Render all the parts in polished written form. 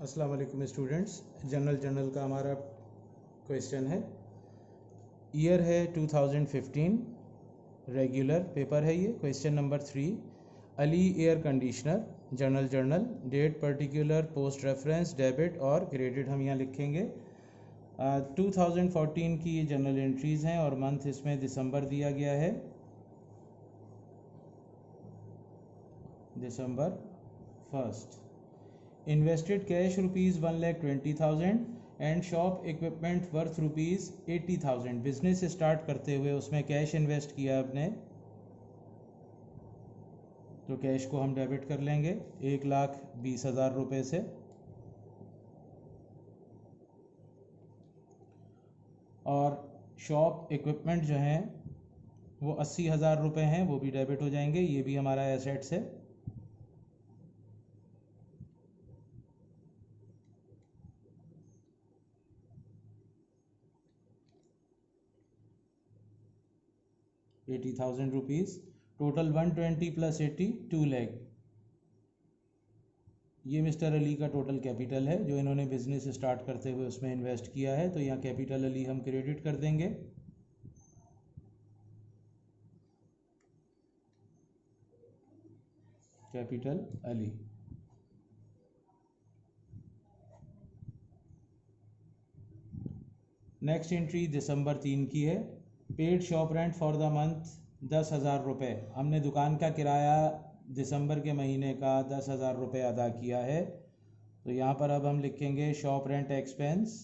अस्सलाम वालेकुम students. General का हमारा क्वेश्चन है। ईयर है 2015, रेगुलर पेपर है ये। Question number 3, Ali air conditioner, general, date particular, post reference, debit और क्रेडिट हम यहाँ लिखेंगे। 2014 की ये जनरल एंट्रीज़ हैं और मंथ इसमें दिसंबर दिया गया है, दिसंबर 1। Invested cash ₹1,20,000 and shop equipment worth ₹80,000। Business start करते हुए उसमें कैश इन्वेस्ट किया आपने, तो कैश को हम डेबिट कर लेंगे 1,20,000 रुपये से। और शॉप इक्विपमेंट जो हैं वो 80,000 रुपये हैं, वो भी डेबिट हो जाएंगे, ये भी हमारा एसेट्स है। ₹80,000, टोटल 120 + 80 2 लाख। ये मिस्टर अली का टोटल कैपिटल है जो इन्होंने बिजनेस स्टार्ट करते हुए उसमें इन्वेस्ट किया है, तो यहाँ कैपिटल अली हम क्रेडिट कर देंगे। कैपिटल अली। नेक्स्ट एंट्री दिसंबर 3 की है। Paid shop rent for the month 10,000 रुपये। हमने दुकान का किराया दिसंबर के महीने का 10,000 रुपये अदा किया है, तो यहाँ पर अब हम लिखेंगे शॉप रेंट एक्सपेंस।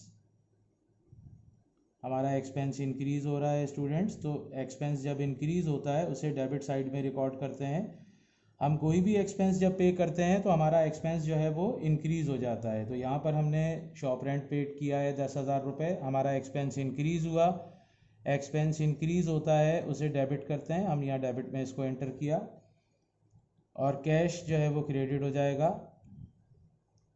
हमारा एक्सपेंस इंक्रीज़ हो रहा है स्टूडेंट्स, तो एक्सपेंस जब इंक्रीज़ होता है उसे डेबिट साइड में रिकॉर्ड करते हैं। हम कोई भी एक्सपेंस जब पे करते हैं तो हमारा एक्सपेंस जो है वो इंक्रीज़ हो जाता है, तो यहाँ पर हमने शॉप रेंट पेड किया है 10,000 रुपये, हमारा एक्सपेंस इंक्रीज़ हुआ। एक्सपेंस इंक्रीज़ होता है उसे डेबिट करते हैं, हम यहाँ डेबिट में इसको एंटर किया और कैश जो है वो क्रेडिट हो जाएगा।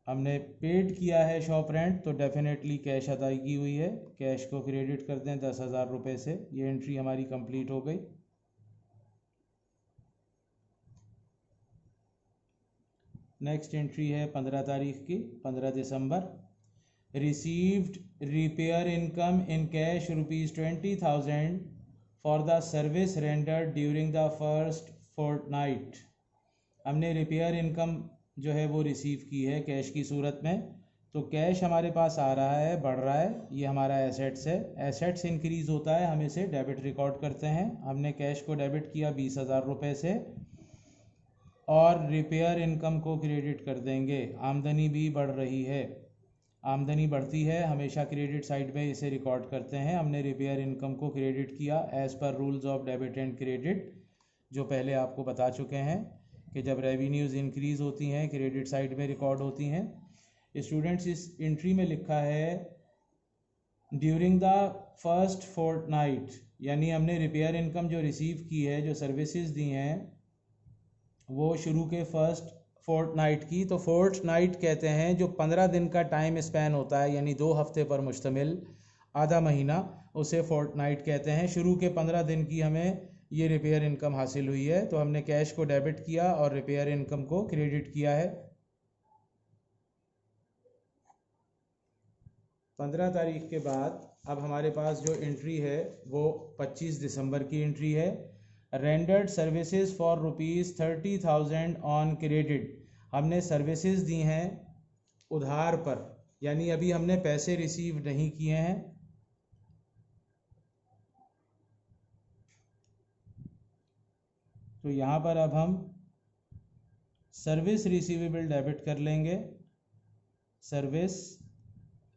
हमने पेड किया है शॉप रेंट तो डेफिनेटली कैश अदायगी हुई है, कैश को क्रेडिट करते हैं 10,000 रुपये से। ये एंट्री हमारी कंप्लीट हो गई। नेक्स्ट एंट्री है 15 तारीख की, 15 दिसंबर। Received repair income in cash ₹20,000 for the service rendered during the first fortnight. हमने रिपेयर इनकम जो है वो रिसीव की है कैश की सूरत में, तो कैश हमारे पास आ रहा है, बढ़ रहा है, ये हमारा एसेट्स है। एसेट्स इंक्रीज़ होता है, हम इसे डेबिट रिकॉर्ड करते हैं। हमने कैश को डेबिट किया 20,000 रुपये से और रिपेयर इनकम को क्रेडिट कर देंगे। आमदनी भी बढ़ रही है, आमदनी बढ़ती है, हमेशा क्रेडिट साइड में इसे रिकॉर्ड करते हैं। हमने रिपेयर इनकम को क्रेडिट किया as per rules of debit and credit, जो पहले आपको बता चुके हैं कि जब रेवेन्यूज़ इंक्रीज़ होती हैं क्रेडिट साइड में रिकॉर्ड होती हैं। स्टूडेंट्स, इस एंट्री में लिखा है ड्यूरिंग द फर्स्ट फोर्टनाइट, यानी हमने रिपेयर इनकम जो रिसीव की है, जो सर्विसेज दी हैं, वो शुरू के फर्स्ट फोर्टनाइट की। तो फोर्टनाइट कहते हैं जो 15 दिन का टाइम स्पैन होता है, यानी 2 हफ्ते पर मुश्तमिल आधा महीना, उसे फोर्टनाइट कहते हैं। शुरू के 15 दिन की हमें ये रिपेयर इनकम हासिल हुई है, तो हमने कैश को डेबिट किया और रिपेयर इनकम को क्रेडिट किया है। 15 तारीख के बाद अब हमारे पास जो एंट्री है वो 25 दिसंबर की एंट्री है। Rendered services for ₹30,000 on credit. हमने सर्विसेज दी हैं उधार पर, यानी अभी हमने पैसे रिसीव नहीं किए हैं, तो यहाँ पर अब हम सर्विस रिसीवेबल डेबिट कर लेंगे। Service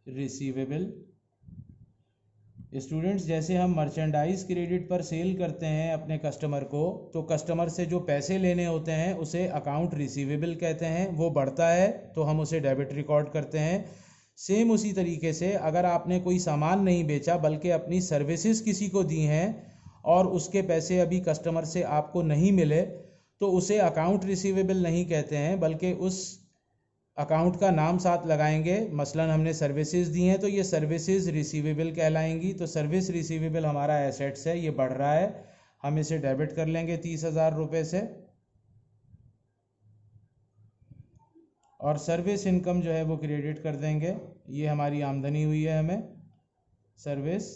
receivable. स्टूडेंट्स, जैसे हम मर्चेंडाइज क्रेडिट पर सेल करते हैं अपने कस्टमर को, तो कस्टमर से जो पैसे लेने होते हैं उसे अकाउंट रिसीवेबल कहते हैं। वो बढ़ता है तो हम उसे डेबिट रिकॉर्ड करते हैं। सेम उसी तरीके से अगर आपने कोई सामान नहीं बेचा बल्कि अपनी सर्विसेज किसी को दी हैं और उसके पैसे अभी कस्टमर से आपको नहीं मिले, तो उसे अकाउंट रिसीवेबल नहीं कहते हैं, बल्कि उस अकाउंट का नाम साथ लगाएंगे। मसलन हमने सर्विसेज दी हैं तो ये सर्विसेज रिसीवेबल कहलाएंगी। तो सर्विस रिसीवेबल हमारा एसेट्स है, ये बढ़ रहा है, हम इसे डेबिट कर लेंगे 30,000 रुपये से। और सर्विस इनकम जो है वो क्रेडिट कर देंगे। ये हमारी आमदनी हुई है, हमें सर्विस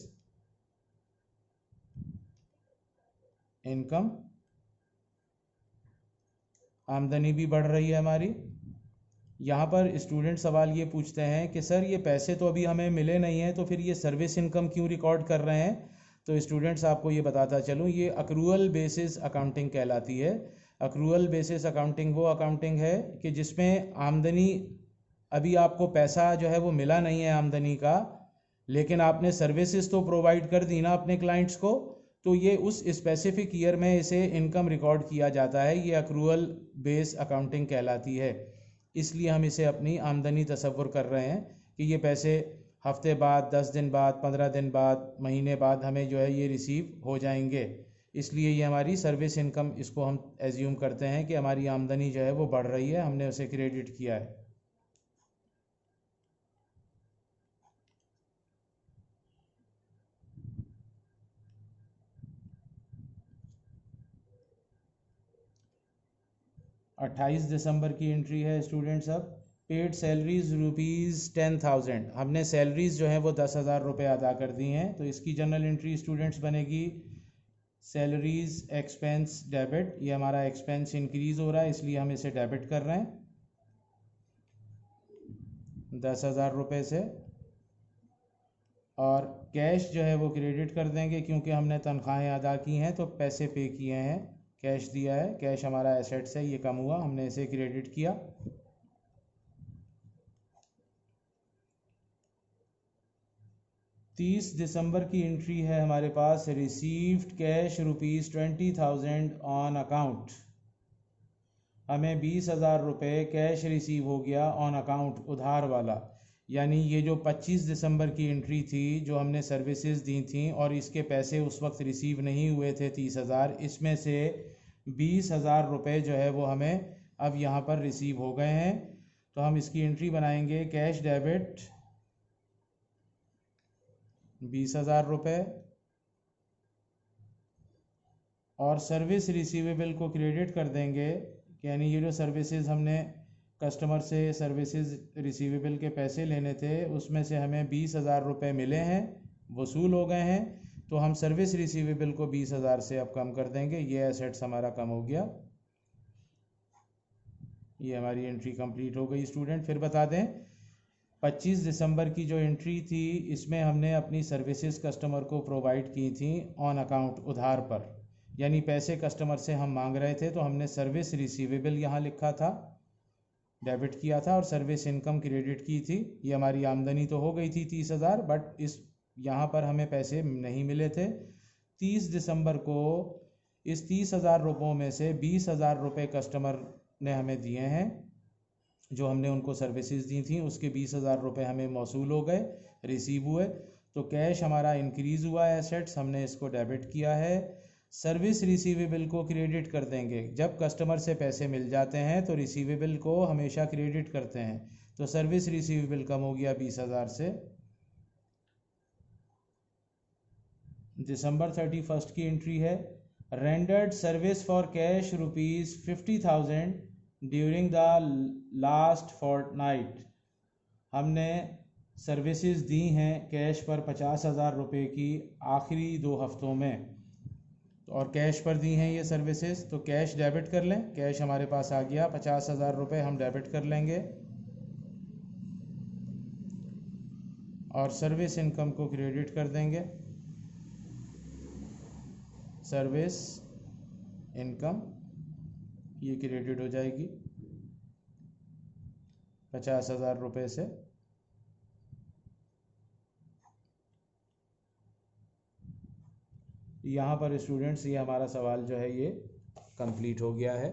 इनकम, आमदनी भी बढ़ रही है हमारी। यहाँ पर स्टूडेंट सवाल ये पूछते हैं कि सर ये पैसे तो अभी हमें मिले नहीं हैं, तो फिर ये सर्विस इनकम क्यों रिकॉर्ड कर रहे हैं? तो स्टूडेंट्स आपको ये बताता चलूँ, ये अक्रूअल बेसिस अकाउंटिंग कहलाती है। अक्रूअल बेसिस अकाउंटिंग वो अकाउंटिंग है कि जिसमें आमदनी, अभी आपको पैसा जो है वो मिला नहीं है आमदनी का, लेकिन आपने सर्विसेज तो प्रोवाइड कर दी ना अपने क्लाइंट्स को, तो ये उस स्पेसिफिक ईयर में इसे इनकम रिकॉर्ड किया जाता है। ये अक्रूअल बेस अकाउंटिंग कहलाती है। इसलिए हम इसे अपनी आमदनी तसव्वुर कर रहे हैं कि ये पैसे हफ्ते बाद, 10 दिन बाद, 15 दिन बाद, महीने बाद हमें जो है ये रिसीव हो जाएंगे। इसलिए ये हमारी सर्विस इनकम, इसको हम एज्यूम करते हैं कि हमारी आमदनी जो है वो बढ़ रही है, हमने उसे क्रेडिट किया है। अट्ठाईस दिसंबर की एंट्री है स्टूडेंट्स। अब पेड सैलरीज ₹10,000, हमने सैलरीज जो है वो 10,000 रुपये अदा कर दी हैं। तो इसकी जनरल एंट्री स्टूडेंट्स बनेगी सैलरीज एक्सपेंस डेबिट। ये हमारा एक्सपेंस इंक्रीज़ हो रहा है, इसलिए हम इसे डेबिट कर रहे हैं 10,000 रुपये से। और कैश जो है वो क्रेडिट कर देंगे, क्योंकि हमने तनख्वाहें अदा की हैं तो पैसे पे किए हैं, कैश दिया है। कैश हमारा एसेट्स है, ये कम हुआ, हमने इसे क्रेडिट किया। दिसंबर की एंट्री है हमारे पास, रिसीव्ड कैश ₹20,000 ऑन अकाउंट। हमें 20,000 रुपये कैश रिसीव हो गया ऑन अकाउंट, उधार वाला। यानी ये जो 25 दिसंबर की एंट्री थी, जो हमने सर्विसेज दी थी और इसके पैसे उस वक्त रिसीव नहीं हुए थे 30,000, इसमें से 20,000 रुपये जो है वो हमें अब यहाँ पर रिसीव हो गए हैं। तो हम इसकी एंट्री बनाएंगे कैश डेबिट 20,000 रुपये, और सर्विस रिसीवेबल को क्रेडिट कर देंगे। यानी ये जो सर्विसेज हमने कस्टमर से सर्विसेज रिसीवेबल के पैसे लेने थे, उसमें से हमें 20,000 रुपये मिले हैं, वसूल हो गए हैं। तो हम सर्विस रिसीवेबल को 20,000 से अब कम कर देंगे। ये एसेट्स हमारा कम हो गया। ये हमारी एंट्री कंप्लीट हो गई स्टूडेंट। फिर बता दें, 25 दिसंबर की जो एंट्री थी, इसमें हमने अपनी सर्विसेज कस्टमर को प्रोवाइड की थी ऑन अकाउंट, उधार पर। यानी पैसे कस्टमर से हम मांग रहे थे, तो हमने सर्विस रिसीवेबल यहाँ लिखा था, डेबिट किया था, और सर्विस इनकम क्रेडिट की थी। ये हमारी आमदनी तो हो गई थी 30,000, बट इस यहाँ पर हमें पैसे नहीं मिले थे। 30 दिसंबर को इस 30,000 रुपयों में से 20,000 रुपये कस्टमर ने हमें दिए हैं, जो हमने उनको सर्विसेज दी थी, उसके 20,000 रुपये हमें मौसूल हो गए, रिसीव हुए। तो कैश हमारा इंक्रीज़ हुआ, एसेट्स हमने इसको डेबिट किया है। सर्विस रिसीवेबल को क्रेडिट कर देंगे। जब कस्टमर से पैसे मिल जाते हैं तो रिसीवेबल को हमेशा क्रेडिट करते हैं। तो सर्विस रिसीवेबल कम हो गया 20,000 से। दिसंबर 31 की एंट्री है, rendered service for cash ₹50,000 during the last fortnight. हमने सर्विसेज दी हैं कैश पर 50,000 रुपये की आखिरी 2 हफ्तों में, और कैश पर दी हैं ये सर्विसेज। तो कैश डेबिट कर लें, कैश हमारे पास आ गया 50,000 रुपये, हम डेबिट कर लेंगे। और सर्विस इनकम को क्रेडिट कर देंगे, सर्विस इनकम ये क्रेडिट हो जाएगी 50,000 रुपये से। यहाँ पर स्टूडेंट्स, ये हमारा सवाल जो है ये कंप्लीट हो गया है।